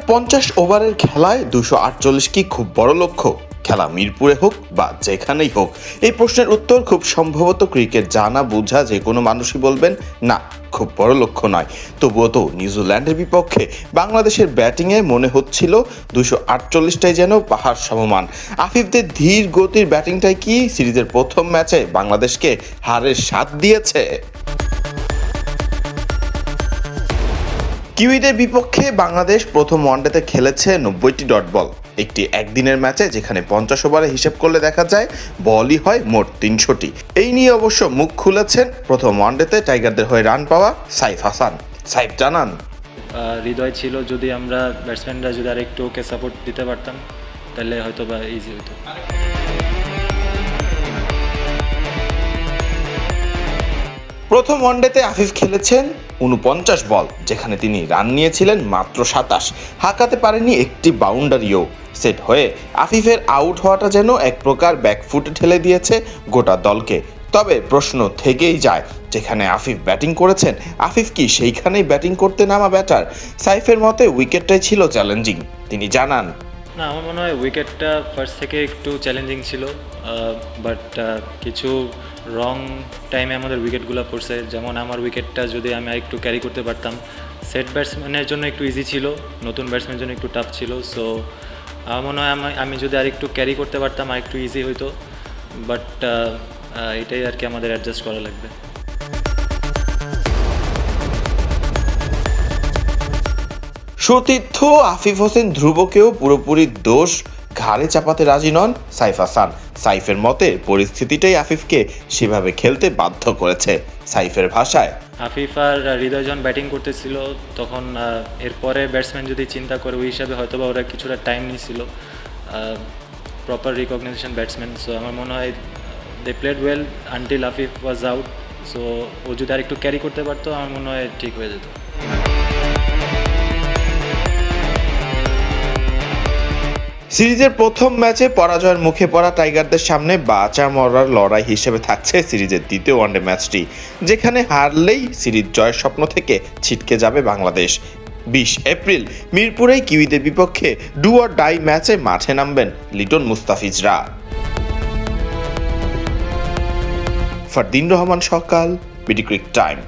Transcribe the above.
50 ওভারের খেলায় 248 কি খুব বড় লক্ষ্য? খেলা মিরপুরে হোক বা যেখানেই হোক, এই প্রশ্নের উত্তর খুব সম্ভবত ক্রিকেট জানা বোঝা যে কোনো মানুষই বলবেন না, খুব বড় লক্ষ্য নয়। তবুও তো নিউজিল্যান্ডের বিপক্ষে বাংলাদেশের ব্যাটিংয়ে মনে হচ্ছিল 248টাই যেন পাহাড় সমমান। আফিফদের ধীর গতির ব্যাটিংটাই কি সিরিজের প্রথম ম্যাচে বাংলাদেশকে হারের স্বাদ দিয়েছে? কিউইদের বিপক্ষে বাংলাদেশ প্রথম ওয়ানডেতে খেলেছে 90টি ডট বল। একটি একদিনের ম্যাচে যেখানে 50 ওভারে হিসেব করলে দেখা যায় বলই হয় মোট 300টি। এই নিয়ে অবশ্য মুখ খুলেছেন প্রথম ওয়ানডেতে টাইগারদের হয়ে রান পাওয়া সাইফ হাসান। সাইফ জানান, হৃদয় ছিল যদি আমরা ব্যাটসম্যানরা যদি আর একটু ওকে সাপোর্ট দিতে পারতাম তাহলে হয়তো বা ইজি হতো। প্রথম ওয়ানডেতে আফিফ খেলেছেন 49 বল, যেখানে তিনি রান নিয়েছিলেন মাত্র 27, হাঁকাতে পারেননি একটি বাউন্ডারিও। সেট হয়ে আফিফের আউট হওয়াটা যেন এক প্রকার ব্যাকফুটে ঠেলে দিয়েছে গোটা দলকে। তবে প্রশ্ন থেকেই যায়, যেখানে আফিফ ব্যাটিং করেছেন, আফিফ কি সেইখানেই ব্যাটিং করতে নামা ব্যাটার? সাইফের মতে উইকেটটাই ছিল চ্যালেঞ্জিং। তিনি জানান, না, আমার মনে হয় উইকেটটা ফার্স্ট থেকে একটু চ্যালেঞ্জিং ছিল, বাট কিছু রং টাইমে আমাদের উইকেটগুলো পড়ছে। যেমন আমার উইকেটটা যদি আমি আর একটু ক্যারি করতে পারতাম, সেট ব্যাটসম্যানের জন্য একটু ইজি ছিল, নতুন ব্যাটসম্যানের জন্য একটু টাফ ছিল। সো আমার মনে হয় আমি যদি আর একটু ক্যারি করতে পারতাম আর একটু ইজি হইতো, বাট এটাই আর কি আমাদের অ্যাডজাস্ট করা লাগবে। সতীর্থ আফিফ হোসেন ধ্রুবকেও পুরোপুরি দোষ ঘাড়ে চাপাতে রাজি নন সাইফ হাসান। সাইফের মতে পরিস্থিতিটাই আফিফকে সেভাবে খেলতে বাধ্য করেছে। সাইফের ভাষায়, আফিফ আর হৃদয় যখন ব্যাটিং করতেছিল তখন এরপরে ব্যাটসম্যান যদি চিন্তা করে ওই হিসাবে হয়তো বা ওরা কিছুটা টাইম নিয়েছিল, প্রপার রিকগনাইজেশন ব্যাটসম্যান। সো আমার মনে হয় they played well until Afif was out. So ও যদি আর একটু ক্যারি করতে পারতো আমার মনে হয় ঠিক হয়ে যেত। সিরিজের প্রথম ম্যাচে পরাজয়ের মুখে পড়া টাইগারদের সামনে বাঁচা মরার লড়াই হিসেবে থাকছে সিরিজের দ্বিতীয় ওয়ানডে ম্যাচটি, যেখানে হারলেই সিরিজ জয়ের স্বপ্ন থেকে ছিটকে যাবে বাংলাদেশ। 20 এপ্রিল মিরপুরেই কিউইদের বিপক্ষে ডু অর ডাই ম্যাচে মাঠে নামবেন লিটন মুস্তাফিজরা। ফারদিন রহমান সকাল, বিডি ক্রিক টাইম।